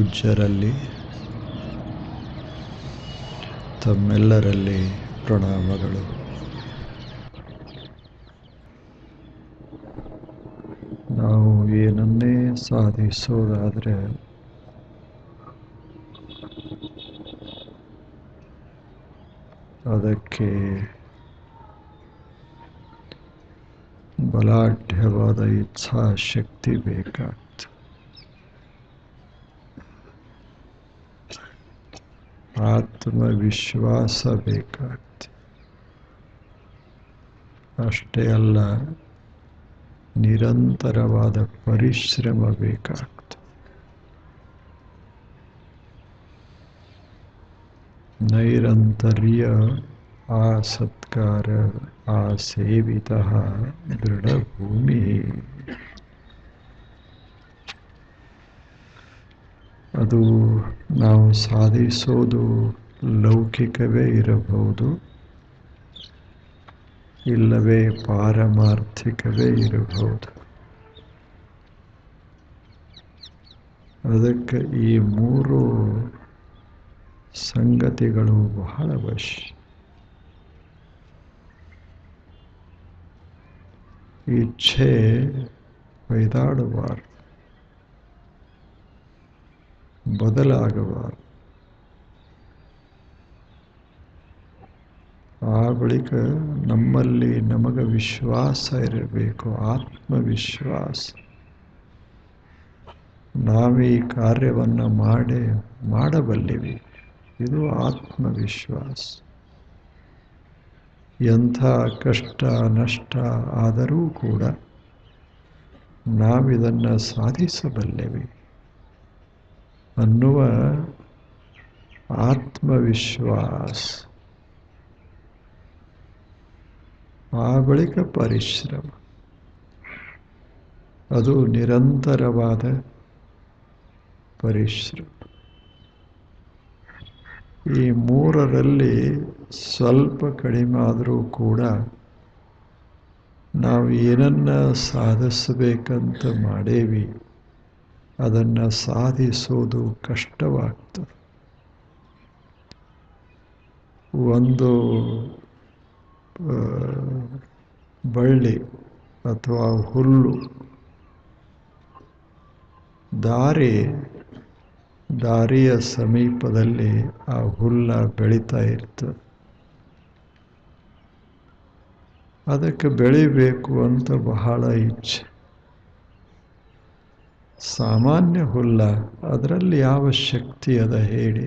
ಪೂಜ್ಯರಲ್ಲಿ ತಮ್ಮೆಲ್ಲರಲ್ಲಿ ಪ್ರಣಾಮಗಳು. ನಾವು ಏನನ್ನೇ ಸಾಧಿಸೋದಾದರೆ ಅದಕ್ಕೆ ಬಲಾಢ್ಯವಾದ ಇಚ್ಛಾಶಕ್ತಿ ಬೇಕಾಗ್ತದೆ. ಆತ್ಮವಿಶ್ವಾಸ ಬೇಕಾಗ್ತದೆ. ಅಷ್ಟೇ ಅಲ್ಲ, ನಿರಂತರವಾದ ಪರಿಶ್ರಮ ಬೇಕಾಗ್ತದೆ. ನೈರಂತರ್ಯ ಆ ಸತ್ಕಾರ ಆ ಸೇವಿತ ದೃಢಭೂಮಿ. ಅದು ನಾವು ಸಾಧಿಸೋದು ಲೌಕಿಕವೇ ಇರಬಹುದು, ಇಲ್ಲವೇ ಪಾರಮಾರ್ಥಿಕವೇ ಇರಬಹುದು. ಅದಕ್ಕೆ ಈ ಮೂರು ಸಂಗತಿಗಳು ಬಹಳ ಅವಶ್ಯ. ಇಚ್ಛೆ ಒಯ್ದಾಡಬಾರದು, ಬದಲಾಗಬಾರದು. ಆ ಬಳಿಕ ನಮ್ಮಲ್ಲಿ ನಮಗೆ ವಿಶ್ವಾಸ ಇರಬೇಕು, ಆತ್ಮವಿಶ್ವಾಸ. ನಾವೀ ಕಾರ್ಯವನ್ನು ಮಾಡಬಲ್ಲಿವಿ, ಇದು ಆತ್ಮವಿಶ್ವಾಸ. ಎಂಥ ಕಷ್ಟ ನಷ್ಟ ಆದರೂ ಕೂಡ ನಾವಿದನ್ನು ಸಾಧಿಸಬಲ್ಲೆವಿ ಅನ್ನುವ ಆತ್ಮವಿಶ್ವಾಸ. ಆ ಬಳಿಕ ಪರಿಶ್ರಮ, ಅದು ನಿರಂತರವಾದ ಪರಿಶ್ರಮ. ಈ ಮೂರರಲ್ಲಿ ಸ್ವಲ್ಪ ಕಡಿಮೆ ಆದರೂ ಕೂಡ ನಾವು ಏನನ್ನ ಸಾಧಿಸಬೇಕಂತ ಮಾಡೇವಿ ಅದನ್ನು ಸಾಧಿಸೋದು ಕಷ್ಟವಾಗ್ತದೆ. ಒಂದು ಬಳ್ಳಿ ಅಥವಾ ಹುಲ್ಲು, ದಾರಿಯ ಸಮೀಪದಲ್ಲಿ ಆ ಹುಲ್ಲ ಬೆಳೀತಾ ಇರ್ತದೆ. ಅದಕ್ಕೆ ಬೆಳಿಬೇಕು ಅಂತ ಬಹಳ ಇಚ್ಛೆ. ಸಾಮಾನ್ಯ ಹುಲ್ಲ, ಅದರಲ್ಲಿ ಯಾವ ಶಕ್ತಿ ಅದ ಹೇಳಿ?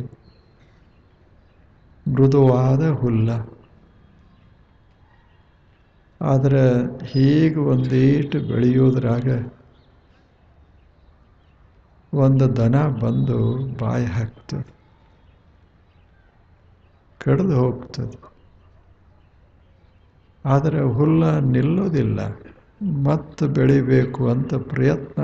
ಮೃದುವಾದ ಹುಲ್ಲ. ಆದರೆ ಹೀಗೆ ಒಂದೇಟು ಬೆಳೆಯೋದ್ರಾಗ ಒಂದು ದನ ಬಂದು ಬಾಯಿ ಹಾಕ್ತದೆ, ಕಡಿದು ಹೋಗ್ತದೆ. ಆದರೆ ಹುಲ್ಲ ನಿಲ್ಲೋದಿಲ್ಲ, ಮತ್ತೆ ಬೆಳಿಬೇಕು ಅಂತ ಪ್ರಯತ್ನ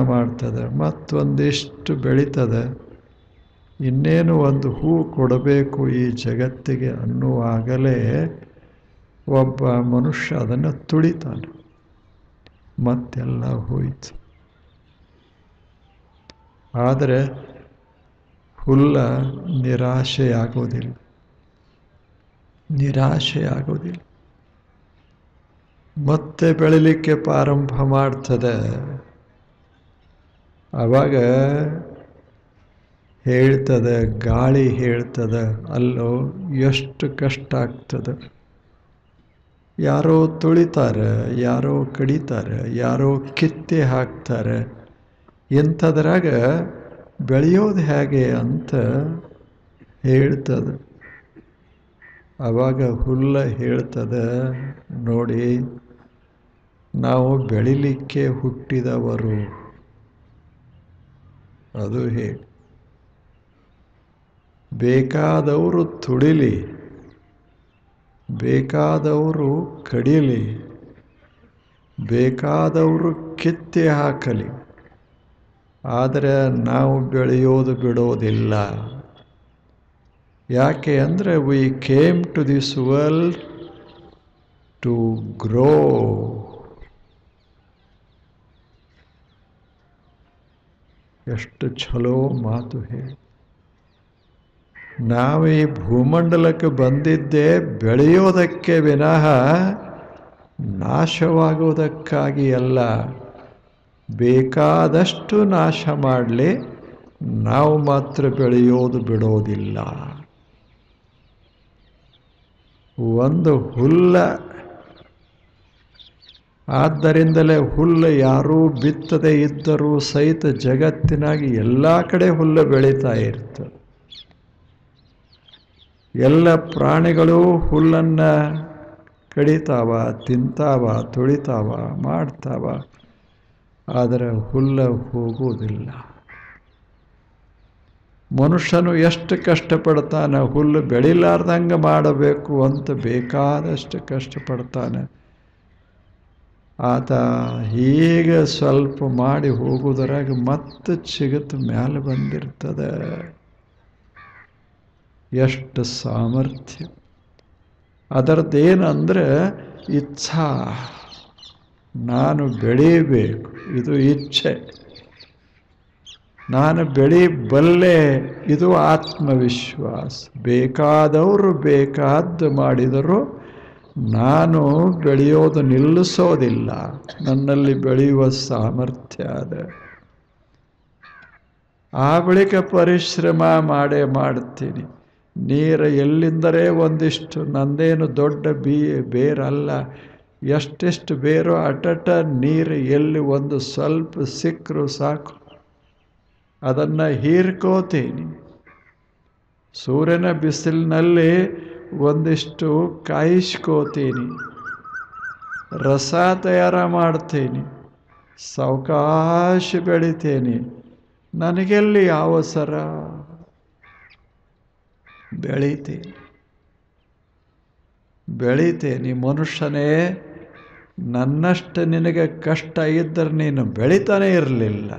ಮಾಡ್ತದೆ. ಮತ್ತೊಂದಿಷ್ಟು ಬೆಳೀತದೆ. ಇನ್ನೇನು ಒಂದು ಹೂ ಕೊಡಬೇಕು ಈ ಜಗತ್ತಿಗೆ ಅನ್ನುವಾಗಲೇ ಒಬ್ಬ ಮನುಷ್ಯ ಅದನ್ನು ತುಳಿತಾನೆ, ಮತ್ತೆಲ್ಲ ಹೋಯಿತು. ಆದರೆ ಹುಲ್ಲ ನಿರಾಶೆಯಾಗೋದಿಲ್ಲ. ಮತ್ತೆ ಬೆಳಿಲಿಕ್ಕೆ ಪ್ರಾರಂಭ ಮಾಡ್ತದೆ. ಆವಾಗ ಹೇಳ್ತದೆ, ಗಾಳಿ ಹೇಳ್ತದೆ, ಅಲ್ಲೋ ಎಷ್ಟು ಕಷ್ಟ ಆಗ್ತದೆ. ಯಾರೋ ತುಳಿತಾರೆ, ಯಾರೋ ಕಡಿತಾರೆ, ಯಾರೋ ಕಿತ್ತೆ ಹಾಕ್ತಾರೆ. ಇಂಥದ್ರಾಗ ಬೆಳೆಯೋದು ಹೇಗೆ ಅಂತ ಹೇಳ್ತದೆ. ಆವಾಗ ಹುಲ್ಲ ಹೇಳ್ತದೆ, ನೋಡಿ, ನಾವು ಬೆಳಿಲಿಕ್ಕೆ ಹುಟ್ಟಿದವರು. ಅದು ಹೇಗೆ? ಬೇಕಾದವರು ತುಳಿಲಿ, ಬೇಕಾದವರು ಕಡಿಲಿ, ಬೇಕಾದವರು ಕಿತ್ತೆ ಹಾಕಲಿ, ಆದರೆ ನಾವು ಬೆಳೆಯೋದು ಬಿಡೋದಿಲ್ಲ. ಯಾಕೆ ಅಂದರೆ we came to this world to grow. ಎಷ್ಟು ಛಲೋ ಮಾತು ಹೇಳಿ. ನಾವು ಈ ಭೂಮಂಡಲಕ್ಕೆ ಬಂದಿದ್ದೇ ಬೆಳೆಯೋದಕ್ಕೆ ವಿನಃ ನಾಶವಾಗುವುದಕ್ಕಾಗಿ ಅಲ್ಲ. ಬೇಕಾದಷ್ಟು ನಾಶ ಮಾಡಲಿ, ನಾವು ಮಾತ್ರ ಬೆಳೆಯೋದು ಬಿಡೋದಿಲ್ಲ. ಒಂದು ಹುಲ್ಲ, ಆದ್ದರಿಂದಲೇ ಹುಲ್ಲು ಯಾರೂ ಬಿತ್ತದೇ ಇದ್ದರೂ ಸಹಿತ ಜಗತ್ತಿನಾಗಿ ಎಲ್ಲ ಕಡೆ ಹುಲ್ಲು ಬೆಳೀತಾ ಇರ್ತದೆ. ಎಲ್ಲ ಪ್ರಾಣಿಗಳು ಹುಲ್ಲನ್ನು ಕಡಿತಾವ, ತಿಂತಾವ, ತುಳಿತಾವ, ಮಾಡ್ತಾವ. ಆದರೆ ಹುಲ್ಲು ಹೋಗುವುದಿಲ್ಲ. ಮನುಷ್ಯನು ಎಷ್ಟು ಕಷ್ಟಪಡ್ತಾನೆ, ಹುಲ್ಲು ಬೆಳಿಲಾರ್ದಂಗೆ ಮಾಡಬೇಕು ಅಂತ ಬೇಕಾದಷ್ಟು ಕಷ್ಟಪಡ್ತಾನೆ. ಆತ ಹೀಗೆ ಸ್ವಲ್ಪ ಮಾಡಿ ಹೋಗುವುದರಾಗ ಮತ್ತೆ ಚಿಗುತ್ತು ಮೇಲೆ ಬಂದಿರ್ತದೆ. ಎಷ್ಟು ಸಾಮರ್ಥ್ಯ ಅದರದ್ದೇನಂದ್ರೆ ಇಚ್ಛಾ. ನಾನು ಬೆಳೀಬೇಕು, ಇದು ಇಚ್ಛೆ. ನಾನು ಬೆಳೀಬಲ್ಲೆ, ಇದು ಆತ್ಮವಿಶ್ವಾಸ. ಬೇಕಾದವರು ಬೇಕಾದ್ದು ಮಾಡಿದರೂ ನಾನು ಬೆಳೆಯೋದು ನಿಲ್ಲಿಸೋದಿಲ್ಲ. ನನ್ನಲ್ಲಿ ಬೆಳೆಯುವ ಸಾಮರ್ಥ್ಯ ಅದ. ಆ ಬಳಿಕ ಪರಿಶ್ರಮ ಮಾಡೇ ಮಾಡ್ತೀನಿ. ನೀರು ಎಲ್ಲಿಂದರೇ ಒಂದಿಷ್ಟು, ನಂದೇನು ದೊಡ್ಡ ಬೇರಲ್ಲ. ಎಷ್ಟೆಷ್ಟು ಬೇರೋ ಅಟಟ ನೀರು ಎಲ್ಲಿ ಒಂದು ಸ್ವಲ್ಪ ಸಿಕ್ಕರೂ ಸಾಕು, ಅದನ್ನು ಹೀರ್ಕೋತೀನಿ. ಸೂರ್ಯನ ಬಿಸಿಲಿನಲ್ಲಿ ಒಂದಿಷ್ಟು ಕಾಯಿಸ್ಕೋತೀನಿ, ರಸ ತಯಾರ ಮಾಡ್ತೀನಿ, ಸಾವಕಾಶ ಬೆಳಿತೇನೆ. ನನಗೆಲ್ಲಿ ಅವಸರ? ಬೆಳಿತೇನೆ. ಮನುಷ್ಯನೇ, ನನ್ನಷ್ಟು ನಿನಗೆ ಕಷ್ಟ ಇದ್ದರೆ ನೀನು ಬೆಳಿತಾನೆ ಇರಲಿಲ್ಲ.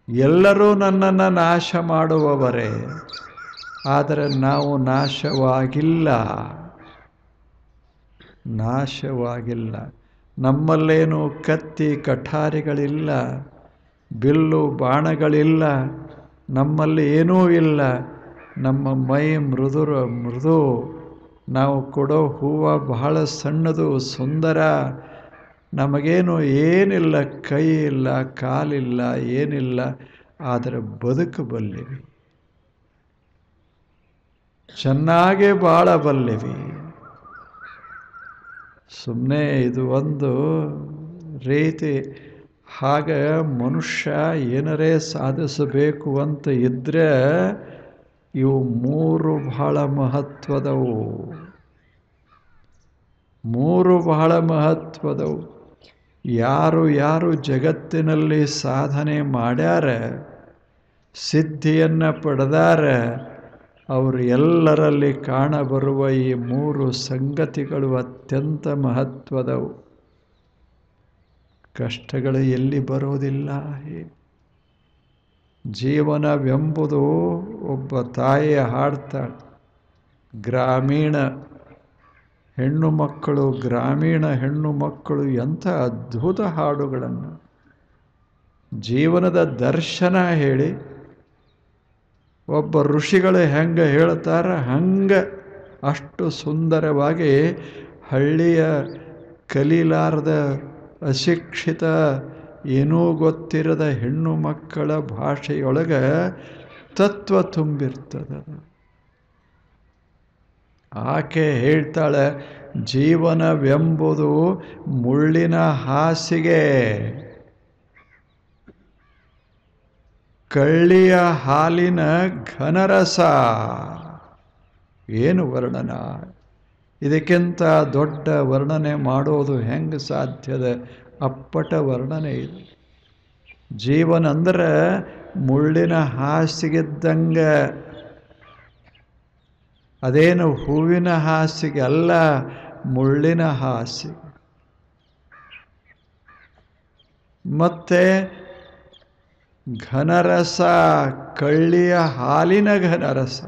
ಎಲ್ಲರೂ ನನ್ನನ್ನು ನಾಶ ಮಾಡುವವರೇ, ಆದರೆ ನಾವು ನಾಶವಾಗಿಲ್ಲ. ನಮ್ಮಲ್ಲೇನು ಕತ್ತಿ ಕಠಾರಿಗಳಿಲ್ಲ, ಬಿಲ್ಲು ಬಾಣಗಳಿಲ್ಲ, ನಮ್ಮಲ್ಲಿ ಏನೂ ಇಲ್ಲ. ನಮ್ಮ ಮೈ ಮೃದು. ನಾವು ಕೊಡೋ ಹೂವು ಬಹಳ ಸಣ್ಣದು, ಸುಂದರ. ನಮಗೇನು ಏನಿಲ್ಲ, ಕೈ ಇಲ್ಲ, ಕಾಲಿಲ್ಲ, ಏನಿಲ್ಲ. ಆದರೆ ಬದುಕಬಲ್ಲಿವಿ, ಚೆನ್ನಾಗೇ ಬಾಳಬಲ್ಲಿವಿ. ಸುಮ್ಮನೆ ಇದು ಒಂದು ರೀತಿ. ಹಾಗೆ ಮನುಷ್ಯ ಏನರೇ ಸಾಧಿಸಬೇಕು ಅಂತ ಇದ್ದರೆ ಇವು ಮೂರು ಬಹಳ ಮಹತ್ವದವು. ಯಾರು ಜಗತ್ತಿನಲ್ಲಿ ಸಾಧನೆ ಮಾಡ್ಯಾರ, ಸಿದ್ಧಿಯನ್ನು ಪಡೆದಾರ, ಅವರು ಎಲ್ಲರಲ್ಲಿ ಕಾಣಬರುವ ಈ ಮೂರು ಸಂಗತಿಗಳು ಅತ್ಯಂತ ಮಹತ್ವದವು. ಕಷ್ಟಗಳು ಎಲ್ಲಿ ಬರೋದಿಲ್ಲ. ಜೀವನವೆಂಬುದು, ಒಬ್ಬ ತಾಯಿ ಹಾಡ್ತಾಳೆ, ಗ್ರಾಮೀಣ ಹೆಣ್ಣು ಮಕ್ಕಳು ಎಂಥ ಅದ್ಭುತ ಹಾಡುಗಳನ್ನು, ಜೀವನದ ದರ್ಶನ ಹೇಳಿ ಒಬ್ಬ ಋಷಿಗಳು ಹೆಂಗೆ ಹೇಳ್ತಾರೆ ಹಂಗೆ ಅಷ್ಟು ಸುಂದರವಾಗಿ ಹಳ್ಳಿಯ ಕಲೀಲಾರದ ಅಶಿಕ್ಷಿತ ಏನೂ ಗೊತ್ತಿರದ ಹೆಣ್ಣು ಮಕ್ಕಳ ಭಾಷೆಯೊಳಗೆ ತತ್ವ ತುಂಬಿರ್ತದೆ. ಆಕೆ ಹೇಳ್ತಾಳೆ, ಜೀವನವೆಂಬುದು ಮುಳ್ಳಿನ ಹಾಸಿಗೆ, ಕಳ್ಳಿಯ ಹಾಲಿನ ಘನರಸ. ಏನು ವರ್ಣನ! ಇದಕ್ಕಿಂತ ದೊಡ್ಡ ವರ್ಣನೆ ಮಾಡೋದು ಹೆಂಗೆ ಸಾಧ್ಯದ? ಅಪ್ಪಟ ವರ್ಣನೆ ಇದು. ಜೀವನ ಅಂದ್ರೆ ಮುಳ್ಳಿನ ಹಾಸಿಗೆದ್ದಂಗೆ. ಅದೇನು ಹೂವಿನ ಹಾಸಿಗೆ ಅಲ್ಲ, ಮುಳ್ಳಿನ ಹಾಸಿಗೆ. ಮತ್ತೆ ಘನರಸ, ಕಳ್ಳಿಯ ಹಾಲಿನ ಘನರಸ.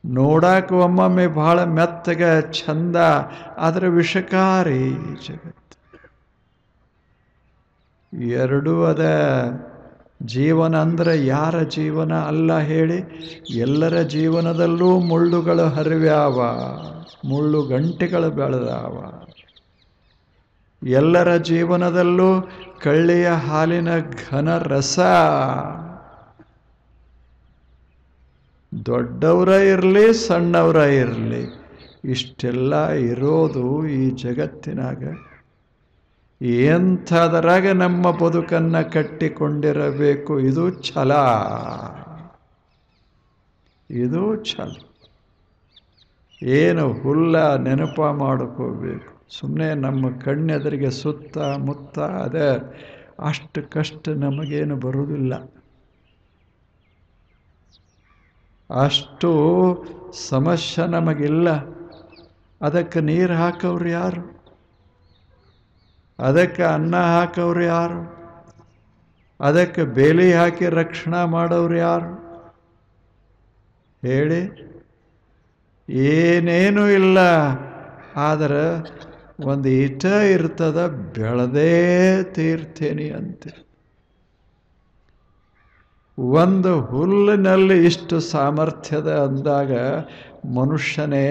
ನೋಡಕ್ಕೆ ಒಮ್ಮೊಮ್ಮೆ ಬಹಳ ಮೆತ್ತಗೆ ಚಂದ, ಆದರೆ ವಿಷಕಾರಿ ಜಗತ್ತು. ಎರಡೂ ಅದ. ಜೀವನ ಅಂದರೆ ಯಾರ ಜೀವನ ಅಲ್ಲ ಹೇಳಿ? ಎಲ್ಲರ ಜೀವನದಲ್ಲೂ ಮುಳ್ಳುಗಳು ಹರಿವ್ಯಾವ, ಮುಳ್ಳು ಗಂಟೆಗಳು ಬೆಳೆದಾವ. ಎಲ್ಲರ ಜೀವನದಲ್ಲೂ ಕಳ್ಳಿಯ ಹಾಲಿನ ಘನ ರಸ. ದೊಡ್ಡವರ ಇರಲಿ ಸಣ್ಣವರ ಇರಲಿ, ಇಷ್ಟೆಲ್ಲ ಇರೋದು ಈ ಜಗತ್ತಿನಾಗ. ಎಂಥದರಾಗ ನಮ್ಮ ಬದುಕನ್ನು ಕಟ್ಟಿಕೊಂಡಿರಬೇಕು. ಇದು ಛಲ, ಇದು ಛಲ. ಏನು ಹುಲ್ಲ ನೆನಪ ಮಾಡ್ಕೋಬೇಕು. ಸುಮ್ಮನೆ ನಮ್ಮ ಕಣ್ಣೆದರಿಗೆ ಸುತ್ತ ಮುತ್ತ ಅದೇ ಅಷ್ಟು ಕಷ್ಟ ನಮಗೇನು ಬರುವುದಿಲ್ಲ. ಅಷ್ಟು ಸಮಸ್ಯೆ ನಮಗಿಲ್ಲ. ಅದಕ್ಕೆ ನೀರು ಹಾಕೋರು ಯಾರು? ಅದಕ್ಕೆ ಅನ್ನ ಹಾಕೋರು ಯಾರು? ಅದಕ್ಕೆ ಬೇಲಿ ಹಾಕಿ ರಕ್ಷಣೆ ಮಾಡೋರು ಯಾರು ಹೇಳಿ? ಏನೇನೂ ಇಲ್ಲ. ಆದರೆ ಒಂದು ಈಟ ಇರ್ತದ, ಬೆಳೆದೇ ತೀರ್ತೇನೆ ಅಂತೆ. ಒಂದು ಹುಲ್ಲಿನಲ್ಲಿ ಇಷ್ಟು ಸಾಮರ್ಥ್ಯದ ಅಂದಾಗ ಮನುಷ್ಯನೇ,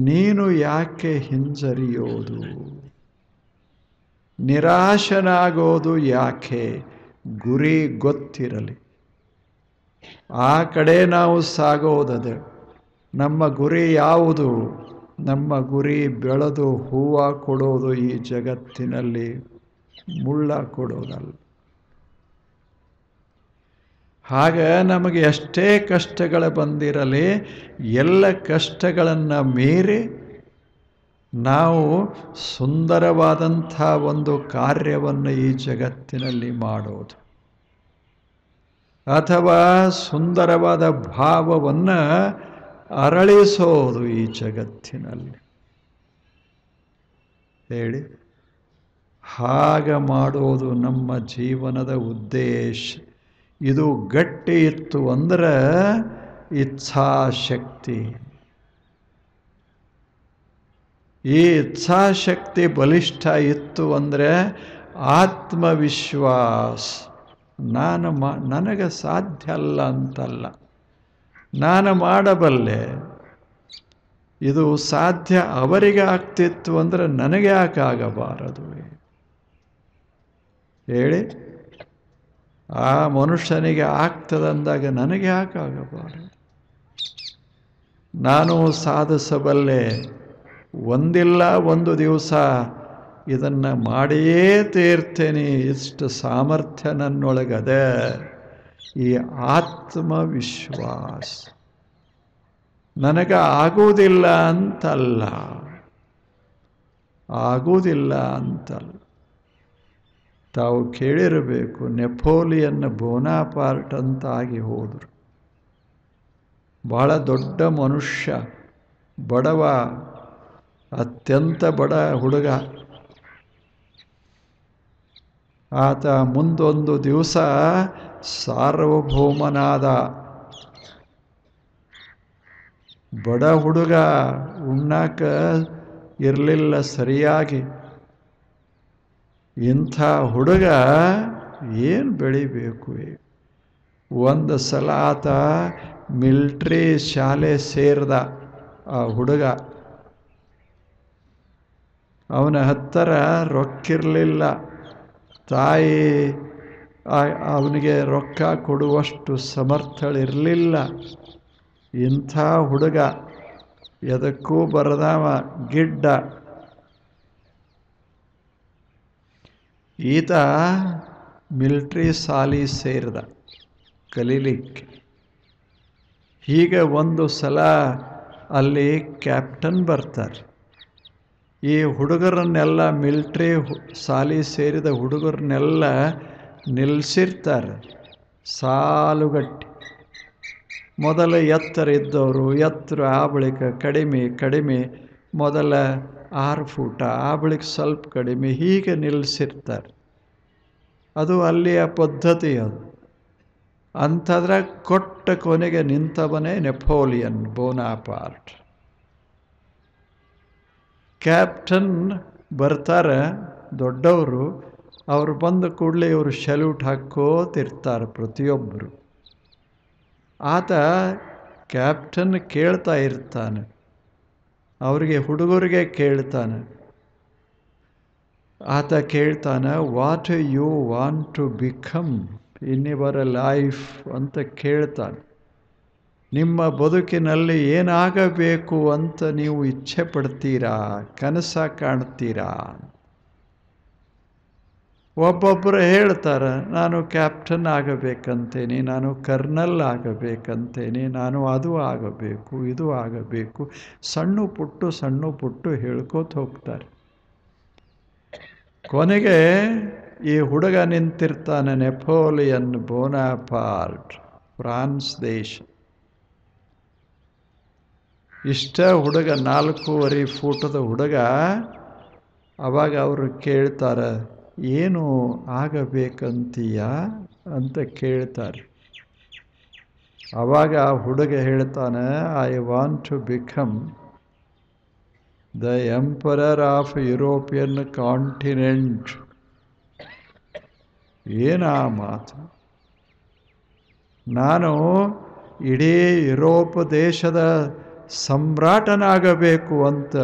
ನೀನು ಯಾಕೆ ಹಿಂಜರಿಯೋದು? ನಿರಾಶನಾಗೋದು ಯಾಕೆ? ಗುರಿ ಗೊತ್ತಿರಲಿ. ಆ ಕಡೆ ನಾವು ಸಾಗೋದದೆ. ನಮ್ಮ ಗುರಿ ಯಾವುದು? ನಮ್ಮ ಗುರಿ ಬೆಳೆದು ಹೂವು ಕೊಡೋದು ಈ ಜಗತ್ತಿನಲ್ಲಿ, ಮುಳ್ಳ ಕೊಡೋದಲ್ಲ. ಆಗ ನಮಗೆ ಎಷ್ಟೇ ಕಷ್ಟಗಳು ಬಂದಿರಲಿ, ಎಲ್ಲ ಕಷ್ಟಗಳನ್ನು ಮೀರಿ ನಾವು ಸುಂದರವಾದಂಥ ಒಂದು ಕಾರ್ಯವನ್ನು ಈ ಜಗತ್ತಿನಲ್ಲಿ ಮಾಡೋದು, ಅಥವಾ ಸುಂದರವಾದ ಭಾವವನ್ನು ಅರಳಿಸೋದು ಈ ಜಗತ್ತಿನಲ್ಲಿ ಹೇಳಿ. ಹಾಗೆ ಮಾಡೋದು ನಮ್ಮ ಜೀವನದ ಉದ್ದೇಶ. ಇದು ಗಟ್ಟಿ ಇತ್ತು ಅಂದ್ರೆ ಇಚ್ಛಾಶಕ್ತಿ. ಈ ಇಚ್ಛಾಶಕ್ತಿ ಬಲಿಷ್ಠ ಇತ್ತು ಅಂದರೆ ಆತ್ಮವಿಶ್ವಾಸ. ನನಗೆ ಸಾಧ್ಯ ಅಲ್ಲ ಅಂತಲ್ಲ, ನಾನು ಮಾಡಬಲ್ಲೆ. ಇದು ಸಾಧ್ಯ ಅವರಿಗೆ ಆಗ್ತಿತ್ತು ಅಂದರೆ ನನಗೆ ಯಾಕೆ ಆಗಬಾರದು ಹೇಳಿ? ಆ ಮನುಷ್ಯನಿಗೆ ಆಗ್ತದಂದಾಗ ನನಗೆ ಯಾಕೆ ಆಗಬಾರದು? ನಾನು ಸಾಧಿಸಬಲ್ಲೆ, ಒಂದಿಲ್ಲ ಒಂದು ದಿವಸ ಇದನ್ನು ಮಾಡಿಯೇ ತೀರ್ತೇನೆ, ಇಷ್ಟು ಸಾಮರ್ಥ್ಯ ನನ್ನೊಳಗದೆ. ಈ ಆತ್ಮವಿಶ್ವಾಸ. ನನಗೆ ಆಗುವುದಿಲ್ಲ ಅಂತಲ್ಲ, ಆಗುವುದಿಲ್ಲ ಅಂತಲ್ಲ. ತಾವು ಕೇಳಿರಬೇಕು, ನೆಪೋಲಿಯನ್ ಬೋನಾಪಾರ್ಟ್ ಅಂತ ಆಗಿ ಹೋದರು. ಬಹಳ ದೊಡ್ಡ ಮನುಷ್ಯ, ಬಡವ, ಅತ್ಯಂತ ಬಡ ಹುಡುಗ. ಆತ ಮುಂದೊಂದು ದಿವಸ ಸಾರ್ವಭೌಮನಾದ. ಬಡ ಹುಡುಗ, ಉಣ್ಣಾಕ ಇರಲಿಲ್ಲ ಸರಿಯಾಗಿ. ಇಂಥ ಹುಡುಗ ಏನು ಬೆಳಿಬೇಕು? ಒಂದು ಸಲ ಆತ ಮಿಲ್ಟ್ರಿ ಶಾಲೆ ಸೇರಿದ. ಆ ಹುಡುಗ, ಅವನ ಹತ್ತಿರ ರೊಕ್ಕಿರಲಿಲ್ಲ. ತಾಯಿ ಅವನಿಗೆ ರೊಕ್ಕ ಕೊಡುವಷ್ಟು ಸಮರ್ಥಳಿರಲಿಲ್ಲ. ಇಂಥ ಹುಡುಗ, ಎದಕ್ಕೂ ಬರದವ, ಗಿಡ್ಡ. ಈತ ಮಿಲ್ಟ್ರಿ ಶಾಲೆ ಸೇರಿದ ಕಲೀಲಿಕ್ಕೆ. ಹೀಗೆ ಒಂದು ಸಲ ಅಲ್ಲಿ ಕ್ಯಾಪ್ಟನ್ ಬರ್ತಾರೆ. ಈ ಹುಡುಗರನ್ನೆಲ್ಲ, ಮಿಲ್ಟ್ರಿ ಶಾಲೆ ಸೇರಿದ ಹುಡುಗರನ್ನೆಲ್ಲ ನಿಲ್ಲಿಸಿರ್ತಾರೆ ಸಾಲುಗಟ್ಟಿ. ಮೊದಲ ಎತ್ತರ ಇದ್ದವರು ಎತ್ತರ, ಆ ಬಳಿಕ ಕಡಿಮೆ ಕಡಿಮೆ, ಮೊದಲ 6 ಫೂಟ, ಆ ಬಳಿಕ ಸ್ವಲ್ಪ ಕಡಿಮೆ, ಹೀಗೆ ನಿಲ್ಲಿಸಿರ್ತಾರೆ. ಅದು ಅಲ್ಲಿಯ ಪದ್ಧತಿ. ಅದು ಅಂಥದ್ರಾಗ ಕೊಟ್ಟ ಕೊನೆಗೆ ನಿಂತವನೇ ನೆಪೋಲಿಯನ್ ಬೋನಾಪಾರ್ಟ್. ಕ್ಯಾಪ್ಟನ್ ಬರ್ತಾರೆ ದೊಡ್ಡವರು. ಅವರು ಬಂದ ಕೂಡಲೇ ಇವರು ಸಲ್ಯೂಟ್ ಹಾಕೋತಿರ್ತಾರೆ ಪ್ರತಿಯೊಬ್ಬರು. ಆತ ಕ್ಯಾಪ್ಟನ್ ಕೇಳ್ತಾ ಇರ್ತಾನೆ, ಅವರಿಗೆ ಹುಡುಗರಿಗೆ ಕೇಳ್ತಾನೆ. ಆತ ಕೇಳ್ತಾನೆ, what you want to become in your life ಅಂತ ಕೇಳ್ತಾನೆ. ನಿಮ್ಮ ಬದುಕಿನಲ್ಲಿ ಏನಾಗಬೇಕು ಅಂತ ನೀವು ಇಚ್ಛೆ ಪಡ್ತೀರಾ, ಕನಸ ಕಾಣ್ತೀರಾ? ಒಬ್ಬೊಬ್ಬರು ಹೇಳ್ತಾರೆ, ನಾನು ಕ್ಯಾಪ್ಟನ್ ಆಗಬೇಕಂತೇನೆ, ನಾನು ಕರ್ನಲ್ ಆಗಬೇಕಂತೇನೆ, ನಾನು ಅದು ಆಗಬೇಕು, ಇದು ಆಗಬೇಕು. ಸಣ್ಣ ಪುಟ್ಟು ಹೇಳ್ಕೋತ ಹೋಗ್ತಾರೆ. ಕೊನೆಗೆ ಈ ಹುಡುಗ ನಿಂತಿರ್ತಾನೆ, ನೆಪೋಲಿಯನ್ ಬೋನಾಪಾರ್ಟ್, ಫ್ರಾನ್ಸ್ ದೇಶ. ಇಷ್ಟ ಹುಡುಗ, 4.25 ಫೂಟದ ಹುಡುಗ. ಅವಾಗ ಅವರು ಕೇಳ್ತಾರೆ, ಏನು ಆಗಬೇಕಂತೀಯ ಅಂತ ಕೇಳ್ತಾರೆ. ಆವಾಗ ಆ ಹುಡುಗ ಹೇಳ್ತಾನೆ, I want to become the emperor of European continent. ಏನಾ ಮಾತು? ನಾನು ಇಡೀ ಯುರೋಪ್ ದೇಶದ ಸಮ್ರಾಟನಾಗಬೇಕು ಅಂತ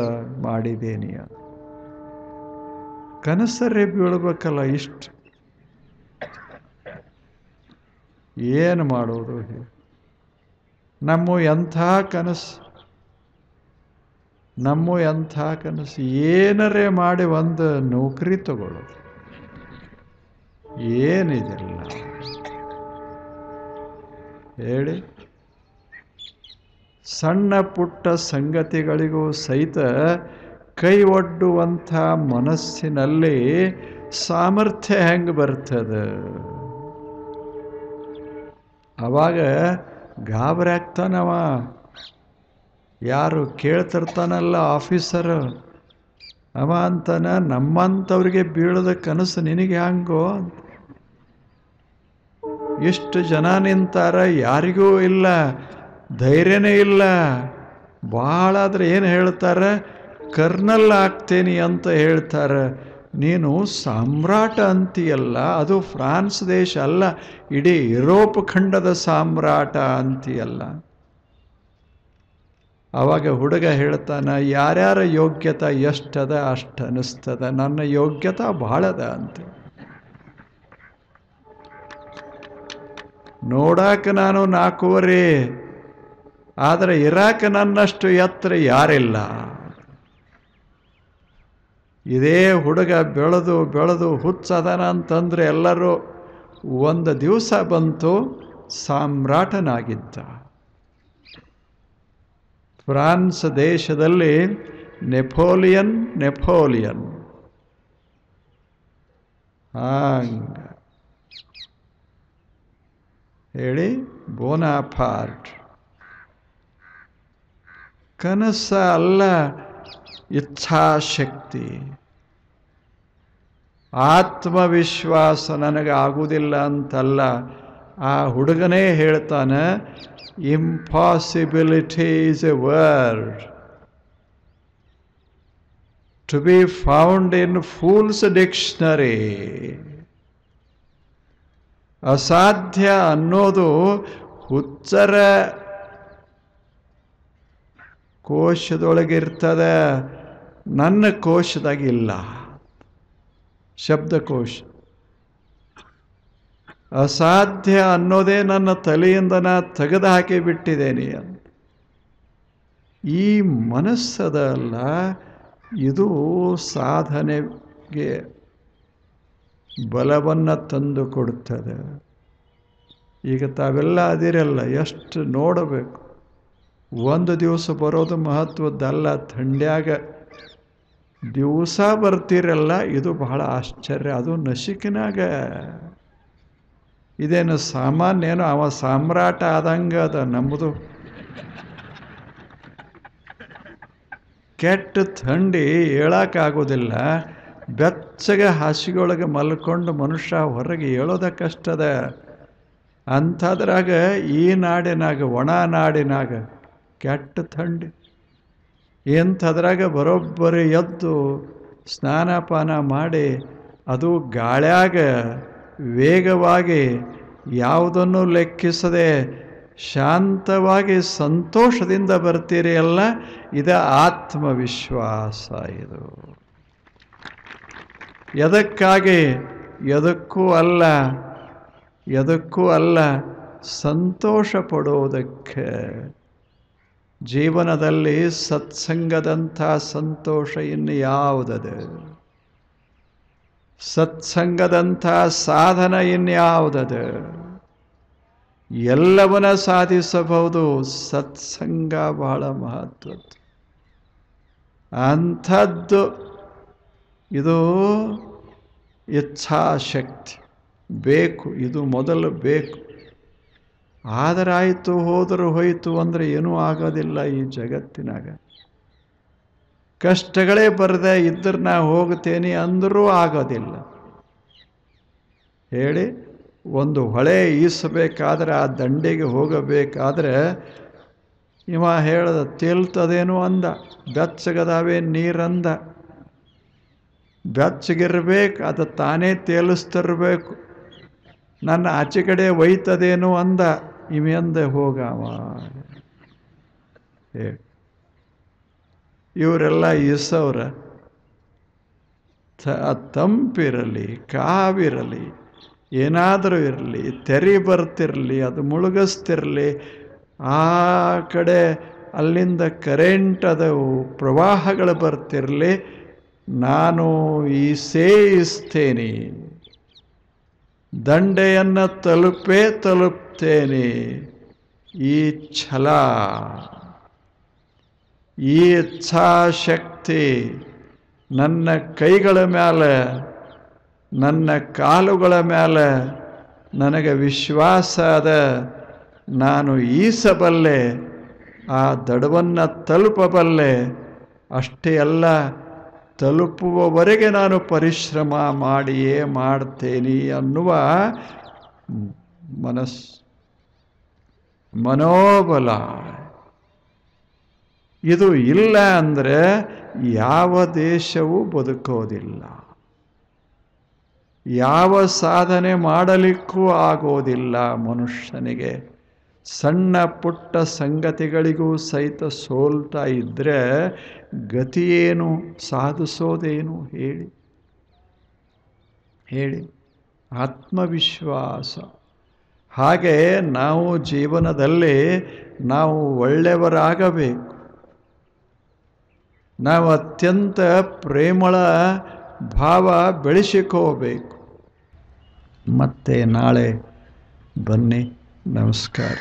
ಮಾಡಿದ್ದೇನೆ. ಕನಸರೇ ಬೀಳ್ಬೇಕಲ್ಲ ಇಷ್ಟು. ಏನು ಮಾಡೋದು? ನಮ್ಮ ಎಂಥ ಕನಸು ಏನರೇ ಮಾಡಿ ಒಂದು ನೌಕರಿ ತಗೊಳ್ಳೋದು. ಏನಿದೆಲ್ಲ ಹೇಳಿ. ಸಣ್ಣ ಪುಟ್ಟ ಸಂಗತಿಗಳಿಗೂ ಸಹಿತ ಕೈ ಒಡ್ಡುವಂಥ ಮನಸ್ಸಿನಲ್ಲಿ ಸಾಮರ್ಥ್ಯ ಹೆಂಗೆ ಬರ್ತದೆ? ಆವಾಗ ಗಾಬರಿ ಆಗ್ತಾನವ. ಯಾರು ಕೇಳ್ತಿರ್ತಾನಲ್ಲ ಆಫೀಸರ್, ಅವ ಅಂತಾನ, ನಮ್ಮಂಥವ್ರಿಗೆ ಬೀಳದ ಕನಸು ನಿನಗೆ ಹಂಗೋ? ಎಷ್ಟು ಜನ ನಿಂತಾರ, ಯಾರಿಗೂ ಇಲ್ಲ, ಧೈರ್ಯನೇ ಇಲ್ಲ. ಭಾಳ ಆದ್ರೆ ಏನು ಹೇಳ್ತಾರೆ, ಕರ್ನಲ್ ಆಗ್ತೇನೆ ಅಂತ ಹೇಳ್ತಾರೆ. ನೀನು ಸಾಮ್ರಾಟ ಅಂತೀಯಲ್ಲ, ಅದು ಫ್ರಾನ್ಸ್ ದೇಶ ಅಲ್ಲ, ಇಡೀ ಯುರೋಪ್ ಖಂಡದ ಸಾಮ್ರಾಟ ಅಂತೀಯಲ್ಲ. ಆವಾಗ ಹುಡುಗ ಹೇಳ್ತಾನೆ, ಯಾರ್ಯಾರ ಯೋಗ್ಯತೆ ಎಷ್ಟದ ಅಷ್ಟು ಅನ್ನಿಸ್ತದ, ನನ್ನ ಯೋಗ್ಯತೆ ಭಾಳದ ಅಂತ. ನೋಡಾಕ ನಾನು 4.25, ಆದರೆ ಇರಾಕ ನನ್ನಷ್ಟು ಎತ್ತರ ಯಾರಿಲ್ಲ. ಇದೇ ಹುಡುಗ ಬೆಳೆದು ಹುಚ್ಚದನ ಅಂತಂದರೆ ಎಲ್ಲರೂ ಒಂದು ದಿವಸ ಬಂತು ಸಾಮ್ರಾಟನಾಗಿದ್ದ. ಫ್ರಾನ್ಸ್ ದೇಶದಲ್ಲಿ ನೆಪೋಲಿಯನ್ ಹಂಗ ಹೇಳಿ ಬೋನಾಪಾರ್ಟ್. ಕನಸ ಅಲ್ಲ, ಇಚ್ಛಾಶಕ್ತಿ, ಆತ್ಮವಿಶ್ವಾಸ. ನನಗೆ ಆಗುವುದಿಲ್ಲ ಅಂತಲ್ಲ, ಆ ಹುಡುಗನೇ ಹೇಳ್ತಾನೆ, impossibility is a word to be found in fools dictionary. ಅಸಾಧ್ಯ ಅನ್ನೋದು ಹುಚ್ಚರ ಕೋಶದೊಳಗಿರ್ತದೆ, ನನ್ನ ಕೋಶದಾಗಿಲ್ಲ. ಶಬ್ದಕೋಶ. ಅಸಾಧ್ಯ ಅನ್ನೋದೇ ನನ್ನ ತಲೆಯಿಂದ ನಾ ತೆಗೆದು ಹಾಕಿ ಬಿಟ್ಟಿದ್ದೇನೆ. ಈ ಮನಸ್ಸದಲ್ಲ, ಇದು ಸಾಧನೆಗೆ ಬಲವನ್ನು ತಂದು ಕೊಡುತ್ತದೆ. ಈಗ ತಾವೆಲ್ಲ ಅದಿರಲ್ಲ, ಎಷ್ಟು ನೋಡಬೇಕು. ಒಂದು ದಿವಸ ಬರೋದು ಮಹತ್ವದ್ದಲ್ಲ, ಥಂಡ್ಯಾಗ ದಿವಸ ಬರ್ತಿರಲ್ಲ, ಇದು ಬಹಳ ಆಶ್ಚರ್ಯ. ಅದು ನಸಿಕಿನಾಗ. ಇದೇನು ಸಾಮಾನ್ಯನೋ, ಅವ ಸಾಮ್ರಾಟ ಆದಂಗೆ ಅದ. ನಮ್ಮದು ಕೆಟ್ಟ ಥಂಡಿ ಹೇಳೋಕ್ಕಾಗೋದಿಲ್ಲ. ಬೆಚ್ಚಗೆ ಹಾಸಿಗೆಯೊಳಗೆ ಮಲ್ಕೊಂಡು ಮನುಷ್ಯ ಹೊರಗೆ ಹೇಳೋದ ಕಷ್ಟದ. ಅಂಥದ್ರಾಗ ಈ ನಾಡಿನಾಗ, ಒಣ ನಾಡಿನಾಗ ಕೆಟ್ಟ ಥಂಡಿ. ಇಂಥದ್ರಾಗ ಬರೋಬ್ಬರಿ ಎದ್ದು ಸ್ನಾನಪಾನ ಮಾಡಿ ಅದು ಗಾಳ್ಯಾಗ ವೇಗವಾಗಿ ಯಾವುದನ್ನು ಲೆಕ್ಕಿಸದೆ ಶಾಂತವಾಗಿ ಸಂತೋಷದಿಂದ ಬರ್ತೀರಿ ಅಲ್ಲ, ಇದು ಆತ್ಮವಿಶ್ವಾಸ. ಇದು ಎದಕ್ಕಾಗಿ? ಎದಕ್ಕೂ ಅಲ್ಲ, ಸಂತೋಷ ಪಡೋದಕ್ಕೆ. ಜೀವನದಲ್ಲಿ ಸತ್ಸಂಗದಂಥ ಸಂತೋಷ ಇನ್ನು ಯಾವುದದು? ಸತ್ಸಂಗದಂಥ ಸಾಧನ ಇನ್ಯಾವುದದು? ಎಲ್ಲವನ್ನ ಸಾಧಿಸಬಹುದು. ಸತ್ಸಂಗ ಬಹಳ ಮಹತ್ವದ್ದು. ಅಂಥದ್ದು ಇದು ಇಚ್ಛಾಶಕ್ತಿ ಬೇಕು. ಇದು ಮೊದಲು ಬೇಕು. ಆದರಾಯಿತು ಹೋದರೂ ಹೋಯಿತು ಅಂದರೆ ಏನೂ ಆಗೋದಿಲ್ಲ ಈ ಜಗತ್ತಿನಾಗ. ಕಷ್ಟಗಳೇ ಬರದೆ ಇದ್ದರೆ ನಾ ಹೋಗ್ತೇನೆ ಅಂದರೂ ಆಗೋದಿಲ್ಲ. ಹೇಳಿ, ಒಂದು ಹೊಳೆ ಈಸಬೇಕಾದ್ರೆ ಆ ದಂಡೆಗೆ ಹೋಗಬೇಕಾದ್ರೆ ಇವ ಹೇಳ್ದ ತೇಲ್ತದೇನೋ ಅಂದ, ಬೆಚ್ಚಗದಾವೆ ನೀರಂದ. ಬೆಚ್ಚಗಿರ್ಬೇಕು, ಅದು ತಾನೇ ತೇಲಿಸ್ತಿರ್ಬೇಕು. ನನ್ನ ಆಚೆ ಕಡೆ ಒಯ್ತದೇನೋ ಅಂದ, ಇವೆಂದ ಹೋಗವ. ಇವರೆಲ್ಲ ಈಸವ್ರ. ತಂಪಿರಲಿ, ಕಾವಿರಲಿ, ಏನಾದರೂ ಇರಲಿ, ತೆರಿ ಬರ್ತಿರಲಿ, ಅದು ಮುಳುಗಿಸ್ತಿರಲಿ, ಆ ಕಡೆ ಅಲ್ಲಿಂದ ಕರೆಂಟ್ ಅದವು, ಪ್ರವಾಹಗಳು ಬರ್ತಿರಲಿ, ನಾನು ಈಸೇಯಿಸ್ತೇನೆ, ದಂಡೆಯನ್ನು ತಲುಪ್ತೇನೆ. ಈ ಛಲ, ಈ ಇಚ್ಛಾಶಕ್ತಿ ನನ್ನ ಕೈಗಳ ಮೇಲೆ, ನನ್ನ ಕಾಲುಗಳ ಮೇಲೆ ನನಗೆ ವಿಶ್ವಾಸ ಅದ. ನಾನು ಈಸಬಲ್ಲೆ, ಆ ದಡವನ್ನು ತಲುಪಬಲ್ಲೆ. ಅಷ್ಟೇ ಅಲ್ಲ, ತಲುಪುವವರೆಗೆ ನಾನು ಪರಿಶ್ರಮ ಮಾಡಿಯೇ ಮಾಡ್ತೇನೆ ಅನ್ನುವ ಮನೋಬಲ. ಇದು ಇಲ್ಲ ಅಂದರೆ ಯಾವ ದೇಶವೂ ಬದುಕೋದಿಲ್ಲ, ಯಾವ ಸಾಧನೆ ಮಾಡಲಿಕ್ಕೂ ಆಗೋದಿಲ್ಲ ಮನುಷ್ಯನಿಗೆ. ಸಣ್ಣ ಪುಟ್ಟ ಸಂಗತಿಗಳಿಗೂ ಸಹಿತ ಸೋಲ್ತಾ ಇದ್ದರೆ ಗತಿಯೇನು, ಸಾಧಿಸೋದೇನು ಹೇಳಿ? ಆತ್ಮವಿಶ್ವಾಸ. ಹಾಗೆ ನಾವು ಜೀವನದಲ್ಲಿ ನಾವು ಒಳ್ಳೆಯವರಾಗಬೇಕು. ನಾವು ಅತ್ಯಂತ ಪ್ರೇಮಳ ಭಾವ ಬೆಳೆಸಿಕೋಬೇಕು. ಮತ್ತೆ ನಾಳೆ ಬನ್ನಿ. ನಮಸ್ಕಾರ.